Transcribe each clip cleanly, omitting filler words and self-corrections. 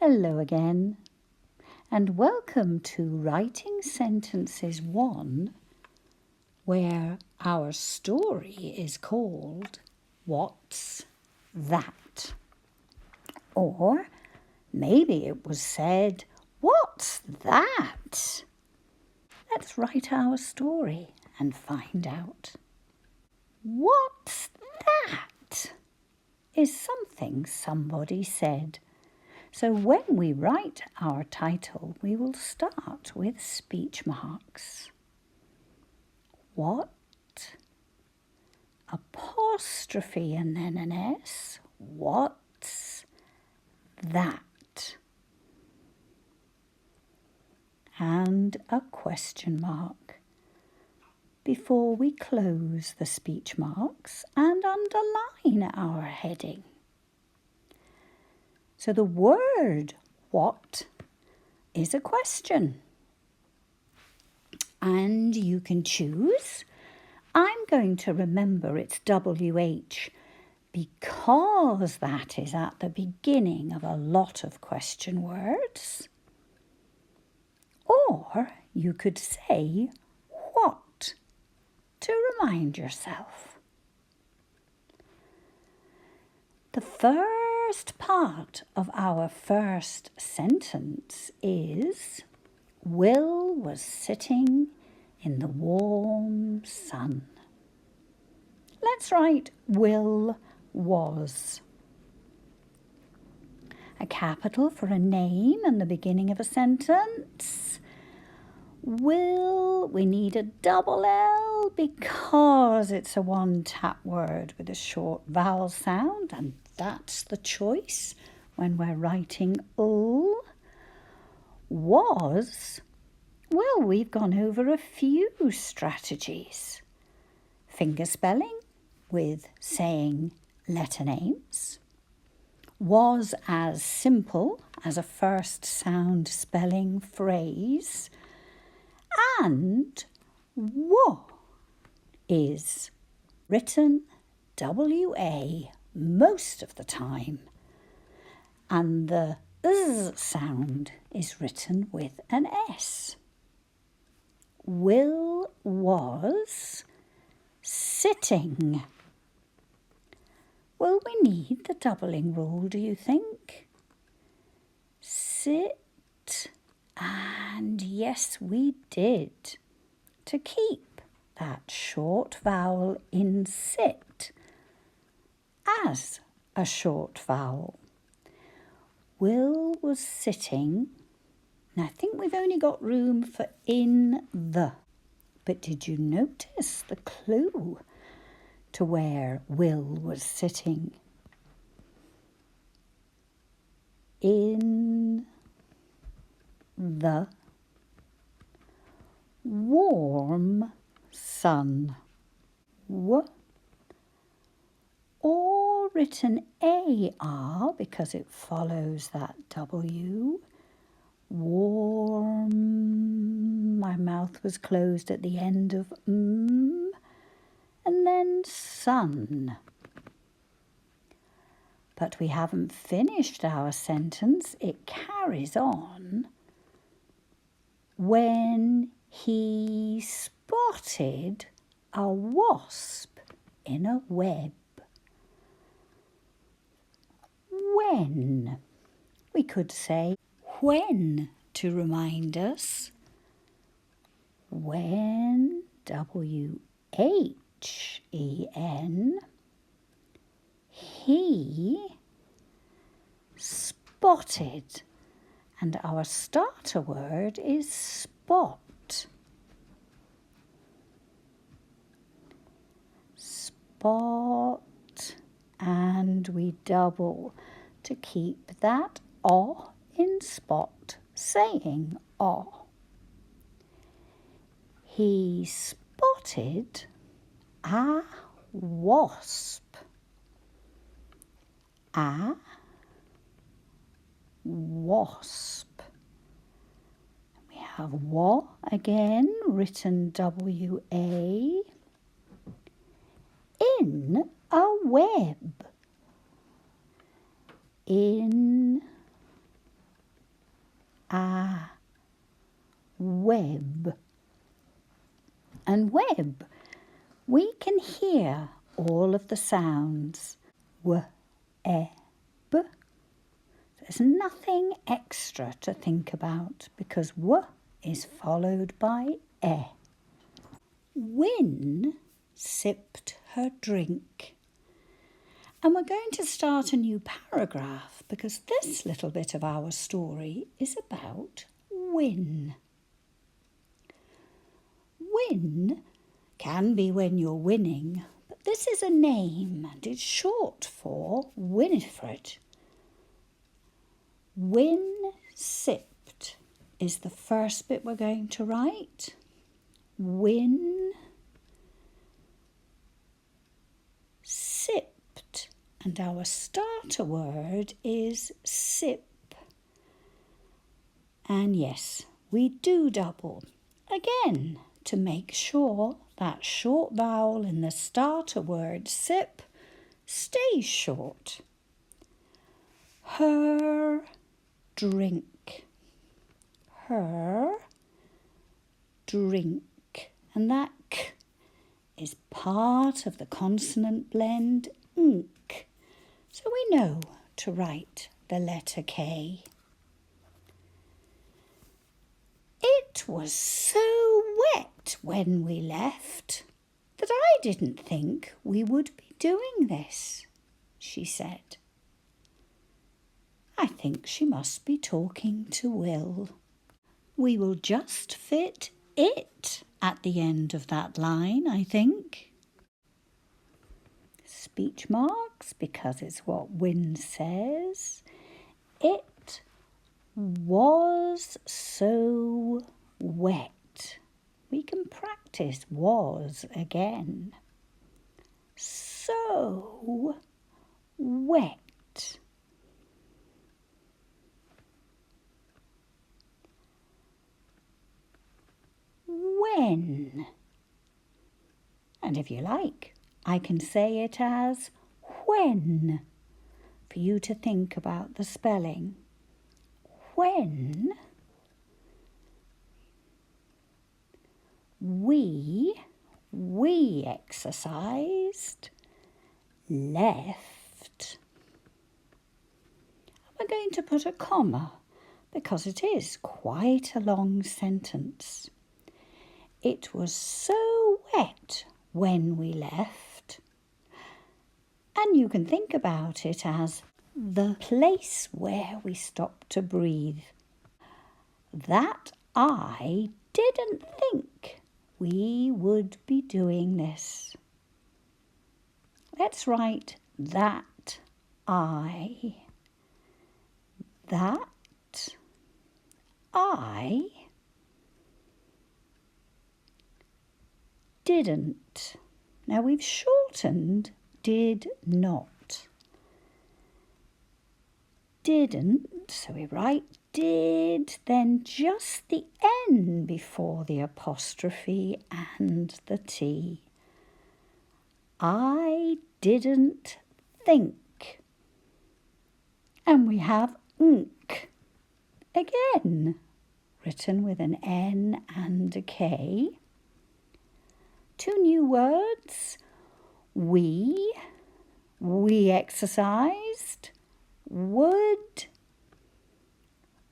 Hello again, and welcome to Writing Sentences 1, where our story is called What's That? Or maybe it was said, What's that? Let's write our story and find out. What's that? Is something somebody said. So when we write our title, we will start with speech marks. What? Apostrophe and then an S. What's that? And a question mark before we close the speech marks and underline our heading. So the word what is a question. And you can choose. I'm going to remember it's WH because that is at the beginning of a lot of question words. Or you could say what to remind yourself. The first part of our first sentence is Will was sitting in the warm sun. Let's write Will was. A capital for a name and the beginning of a sentence. Will, we need a double L because it's a one-tap word with a short vowel sound, and that's the choice when we're writing ul. Was, well, we've gone over a few strategies. Finger spelling with saying letter names. Was as simple as a first sound spelling phrase. And wa is written W-A most of the time. And the Z sound is written with an S. Will was sitting. Well, we need the doubling rule, do you think? Sit. And yes, we did. To keep that short vowel in sit as a short vowel. Will was sitting. And I think we've only got room for in the. But did you notice the clue to where Will was sitting? In the warm sun. W, or written AR because it follows that W. Warm, my mouth was closed at the end of and then sun. But we haven't finished our sentence. It carries on. When he spotted a wasp in a web. When. We could say when to remind us. When, W-H-E-N, he spotted. And our starter word is spot. Spot, and we double to keep that O in spot, saying O. He spotted a wasp. A wasp. We have wa again, written W-A. In a web. In web. And web, we can hear all of the sounds. W, e, b. There's nothing extra to think about because w is followed by e. Win sipped her drink. And we're going to start a new paragraph because this little bit of our story is about win. Win can be when you're winning, but this is a name and it's short for Winifred. Win sipped is the first bit we're going to write. Win sipped, and our starter word is sip. And yes, we do double again to make sure that short vowel in the starter word sip stays short. Her drink. Her drink. And that k is part of the consonant blend nk. So we know to write the letter K. It was so wet when we left that I didn't think we would be doing this, she said. I think she must be talking to Will. We will just fit it at the end of that line, I think. Speech marks because it's what Win says. It was so wet. We can practice was again. So wet. When. And if you like, I can say it as when for you to think about the spelling. When we exercised, left. We're going to put a comma because it is quite a long sentence. It was so wet when we left. And you can think about it as the place where we stopped to breathe. That I didn't think we would be doing this. Let's write that I. That I didn't. Now we've shortened did not. Didn't, so we write did, then just the N before the apostrophe and the T. I didn't think. And we have nk again, written with an N and a K. Two new words. We exercised. Would.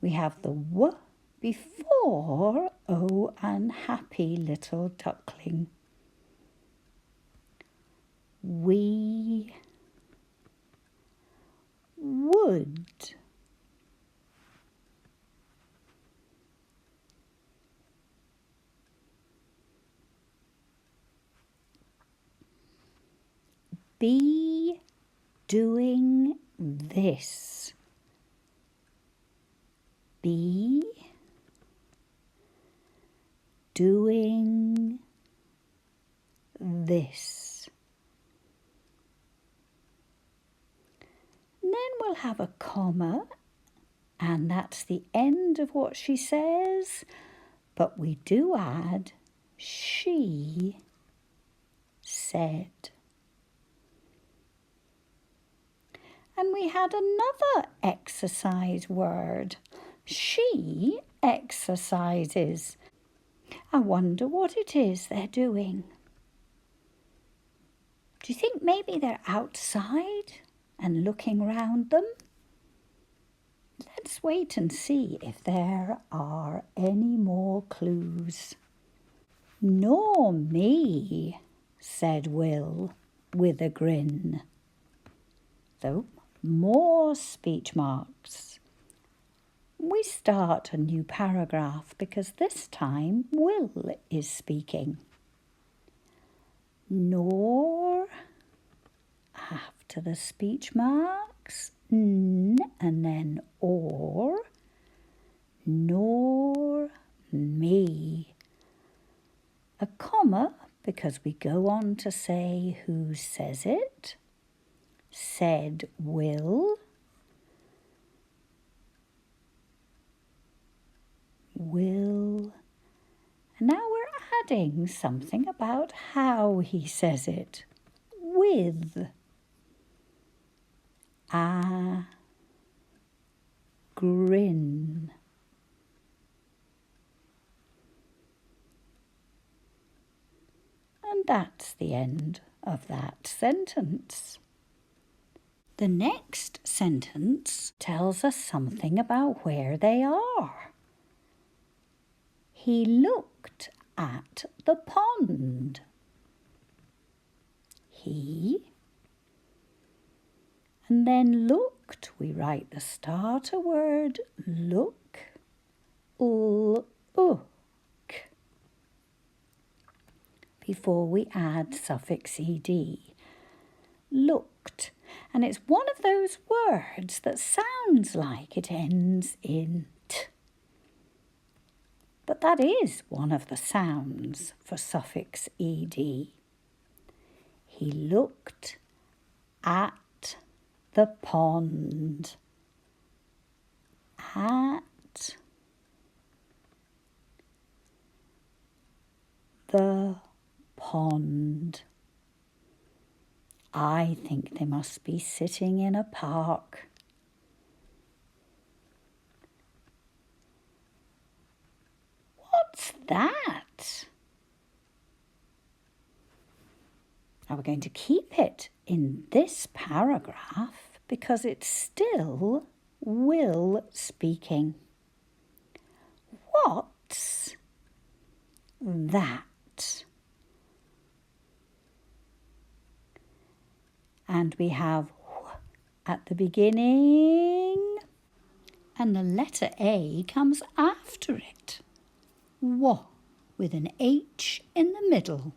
We have the w before oh unhappy little duckling. We would. Be doing this. Be doing this. And then we'll have a comma, and that's the end of what she says, but we do add she said. And we had another exercise word. She exercises. I wonder what it is they're doing. Do you think maybe they're outside and looking round them? Let's wait and see if there are any more clues. Nor me, said Will with a grin. So, more speech marks. We start a new paragraph because this time Will is speaking. Nor, after the speech marks, n and then or, nor me. A comma because we go on to say who says it. Said Will. Will. And now we're adding something about how he says it. With. A grin. And that's the end of that sentence. The next sentence tells us something about where they are. He looked at the pond. He. And then looked, we write the starter word look, look, before we add suffix ed. Looked, and it's one of those words that sounds like it ends in t. But that is one of the sounds for suffix ed. He looked at the pond. At the pond. I think they must be sitting in a park. What's that? Now we're going to keep it in this paragraph because it's still Will speaking. What's that? And we have at the beginning, and the letter A comes after it. W with an H in the middle.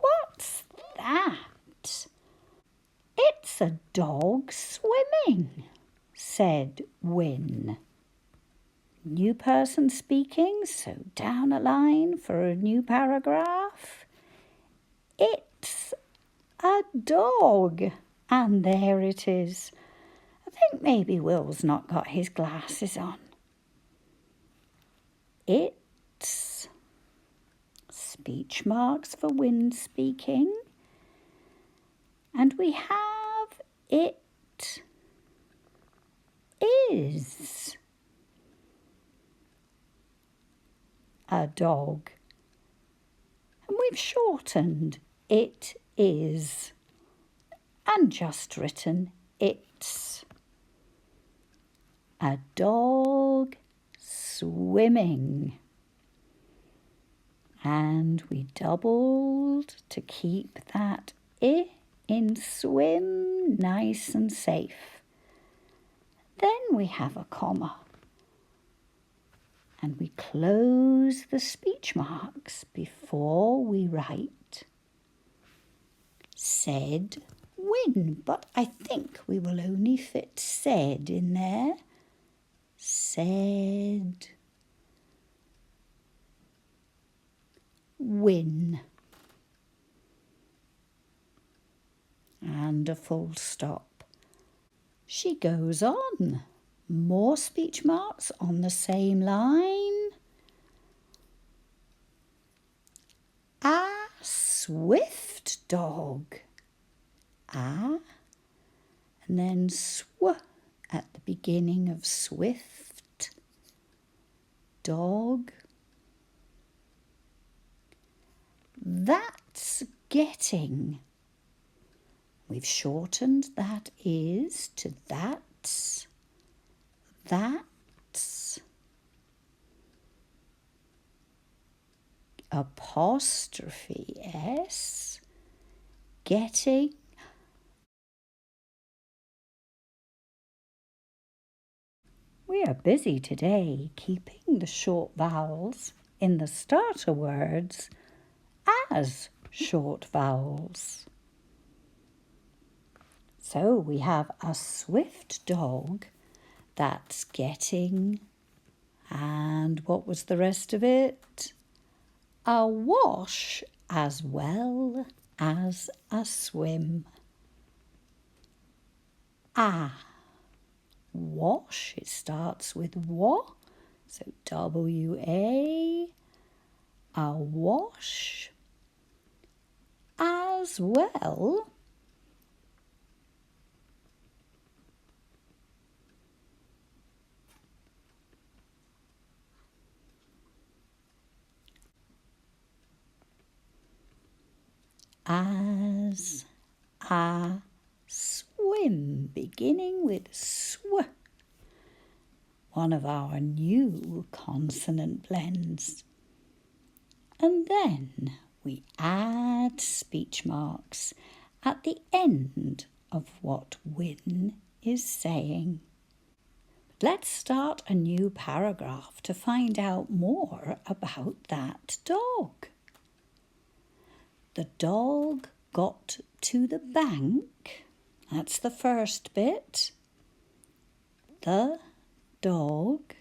What's that? It's a dog swimming, said Win. New person speaking, so down a line for a new paragraph. It's a dog, and there it is. I think maybe Will's not got his glasses on. It's speech marks for Win speaking, and we have it is a dog, and we've shortened it is and just written it's a dog swimming, and we doubled to keep that I in swim nice and safe. Then we have a comma, and we close the speech marks before we write said Win, but I think we will only fit said in there. Said Win. And a full stop. She goes on. More speech marks on the same line. A swift dog. And then sw at the beginning of swift. dog. That's getting. We've shortened that is to that's. That's. Apostrophe S. Getting. We are busy today keeping the short vowels in the starter words as short vowels. So we have a swift dog, that's getting, and what was the rest of it? A wash as well as a swim. Wash, it starts with wa, so W-A, a wash, as well as a swim, beginning with sw, one of our new consonant blends. And then we add speech marks at the end of what Win is saying. Let's start a new paragraph to find out more about that dog. The dog got to the bank. That's the first bit. The dog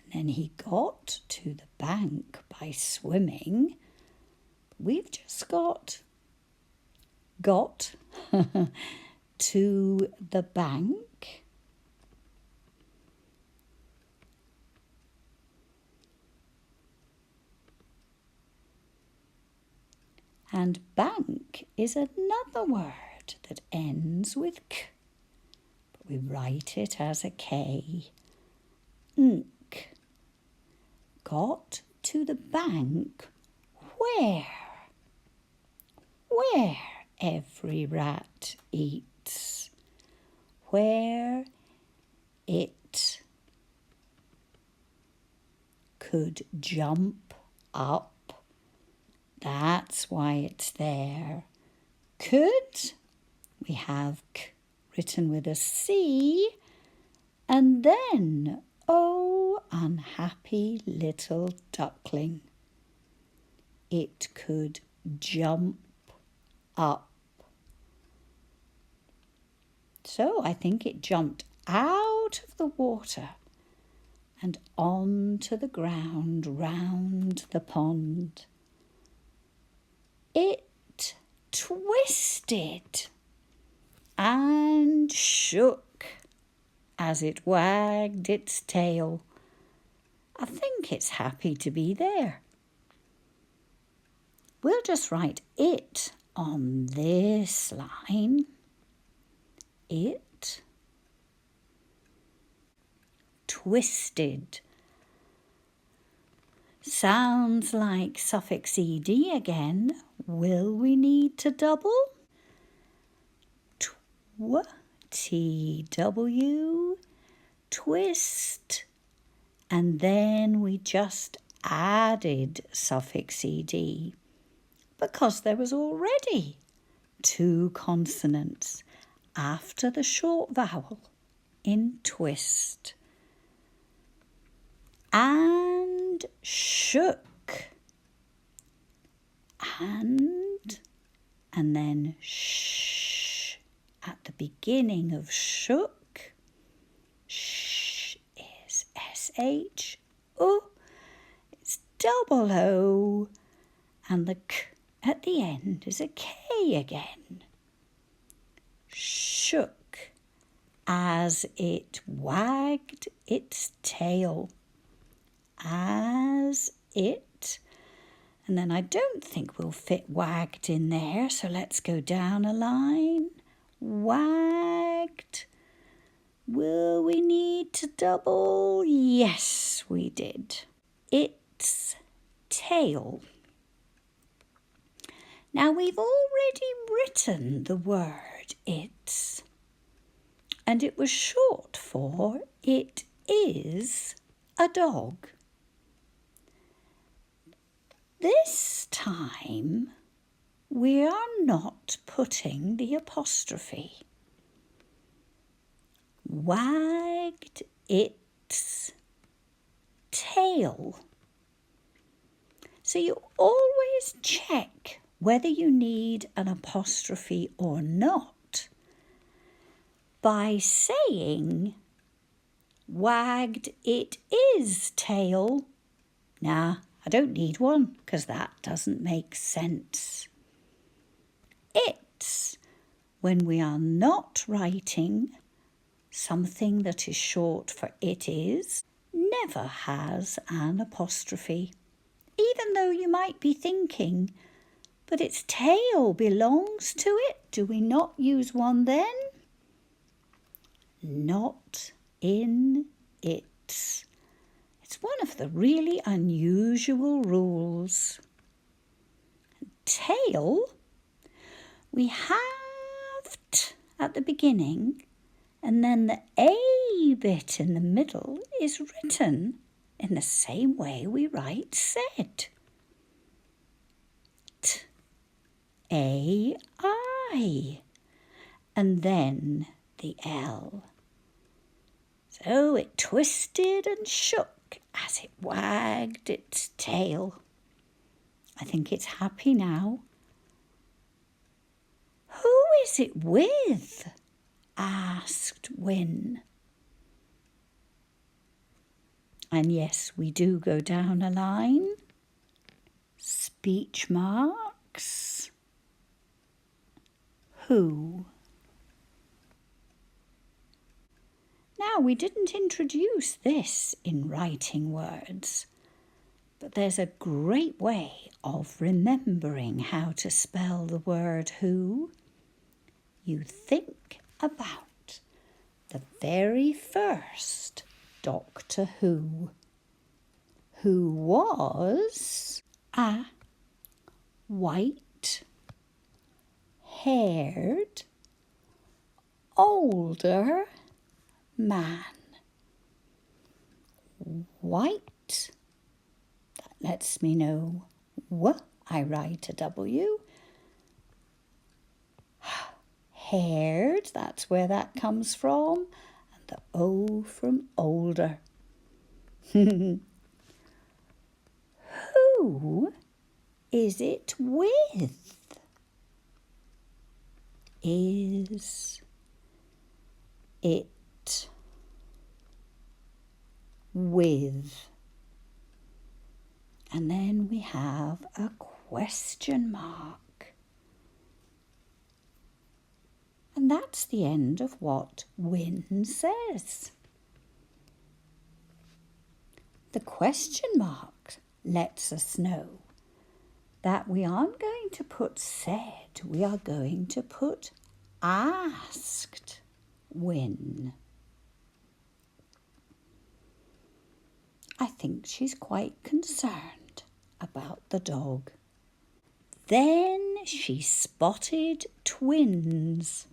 and then he got to the bank by swimming. We've just got to the bank. And bank is another word that ends with k, but we write it as a K. Nk. Got to the bank where every rat eats, where it could jump up. That's why it's there. Could, we have k written with a C, and then, oh, unhappy little duckling. It could jump up. So I think it jumped out of the water and onto the ground round the pond. It twisted and shook as it wagged its tail. I think it's happy to be there. We'll just write it on this line. It twisted. Sounds like suffix ed again. Will we need to double? T-W, twist, and then we just added suffix ed because there was already two consonants after the short vowel in twist. And shook, and then sh at the beginning of shook. Sh is sh, o, it's double o, and the k at the end is a k again. Shook as it wagged its tail. As it, and then I don't think we'll fit wagged in there, so let's go down a line. wagged. Will we need to double? Yes, we did. Its tail. Now we've already written the word its, and it was short for it is a dog. This time we are not putting the apostrophe. Wagged its tail. So you always check whether you need an apostrophe or not by saying wagged it is tail. Nah, I don't need one because that doesn't make sense. It's when we are not writing something that is short for it is, never has an apostrophe. Even though you might be thinking, but its tail belongs to it, do we not use one then? Not in its. It's one of the really unusual rules. Tail, we have t at the beginning, and then the A bit in the middle is written in the same way we write said. T, A, I, and then the L. So it twisted and shook as it wagged its tail. I think it's happy now. Who is it with? Asked Win. And yes, we do go down a line. Speech marks. Who? Now, we didn't introduce this in writing words, but there's a great way of remembering how to spell the word who. You think about the very first Doctor Who was a white-haired, older man. White, that lets me know I write a W. Haired, that's where that comes from. And the O from older. Who is it with? Is it with? And then we have a question mark. And that's the end of what Win says. The question mark lets us know that we aren't going to put said, we are going to put asked Win. I think she's quite concerned about the dog. Then she spotted twins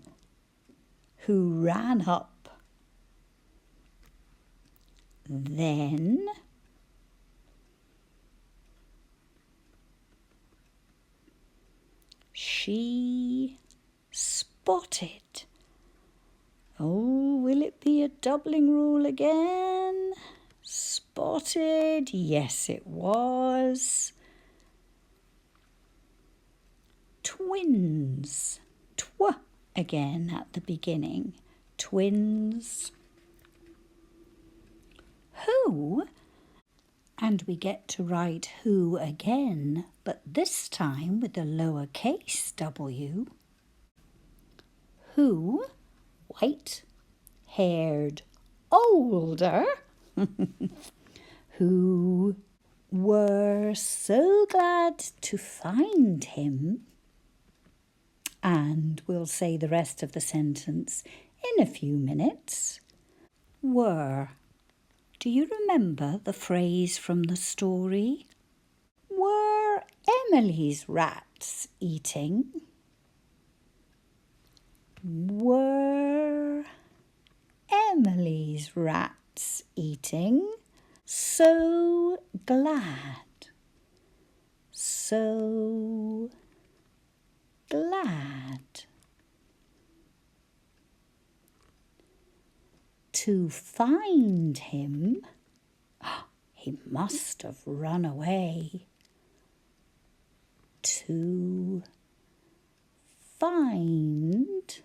who ran up. Then she spotted. Oh, will it be a doubling rule again? Spotted, yes it was. Twins, tw again at the beginning. Twins. Who, and we get to write who again, but this time with a lowercase w. Who, white-haired, older, who were so glad to find him and we'll say the rest of the sentence in a few minutes. Were. Do you remember the phrase from the story? Were Emily's rats eating? Were Emily's rats eating? So glad. So glad. To find him, he must have run away. To find,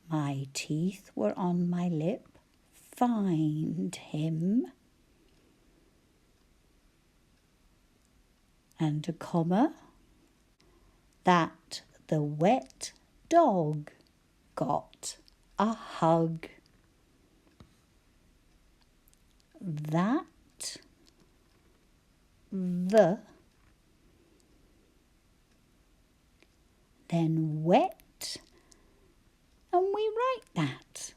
my teeth were on my lip, find him. And a comma, that the wet dog got a hug. That the, then wet, and we write that.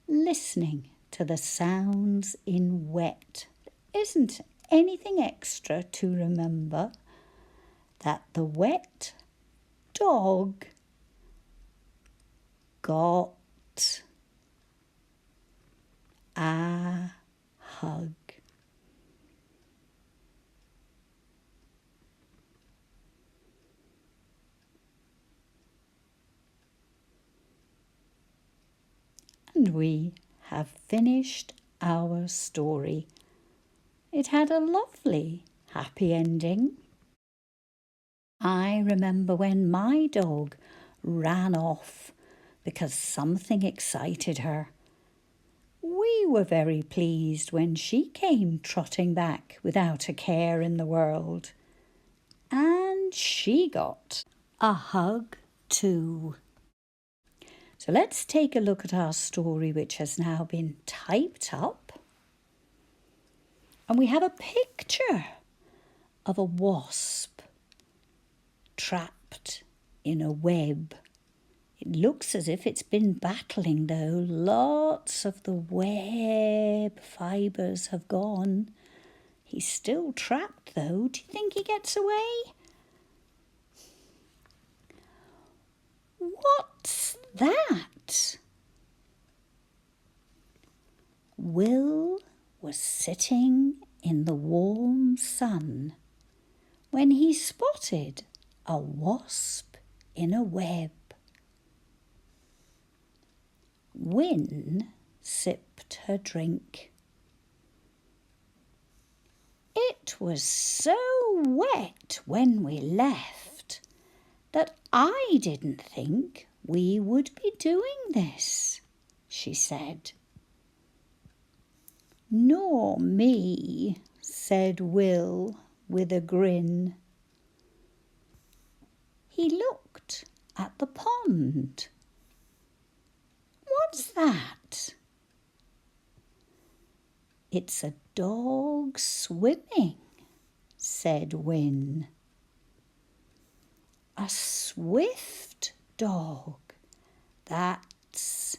Listening to the sounds in wet. There isn't anything extra to remember. That the wet dog got a hug. And we have finished our story. It had a lovely, happy ending. I remember when my dog ran off because something excited her. We were very pleased when she came trotting back without a care in the world. And she got a hug too. So let's take a look at our story, which has now been typed up. And we have a picture of a wasp trapped in a web. It looks as if it's been battling though. Lots of the web fibres have gone. He's still trapped though. Do you think he gets away? What's that? Will was sitting in the warm sun when he spotted a wasp in a web. Wynne sipped her drink. It was so wet when we left that I didn't think we would be doing this, she said. Nor me, said Will with a grin. He looked at the pond. What's that? It's a dog swimming, said Wynne. A swift dog that's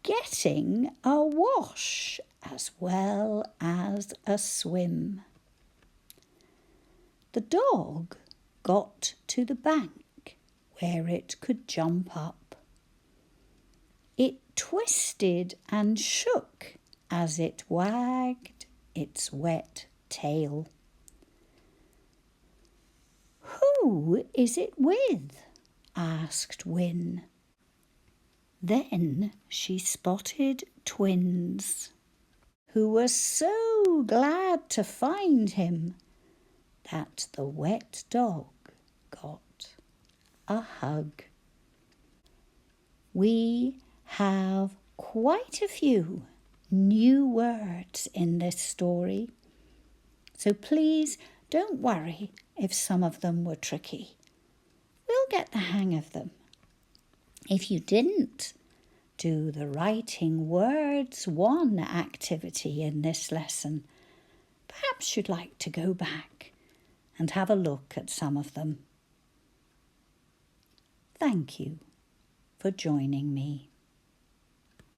getting a wash as well as a swim. The dog got to the bank where it could jump up. It twisted and shook as it wagged its wet tail. Who is it with? Asked Wynne. Then she spotted twins, who were so glad to find him that the wet dog got a hug. We have quite a few new words in this story, so please don't worry if some of them were tricky. We'll get the hang of them. If you didn't do the writing words 1 activity in this lesson, perhaps you'd like to go back and have a look at some of them. Thank you for joining me.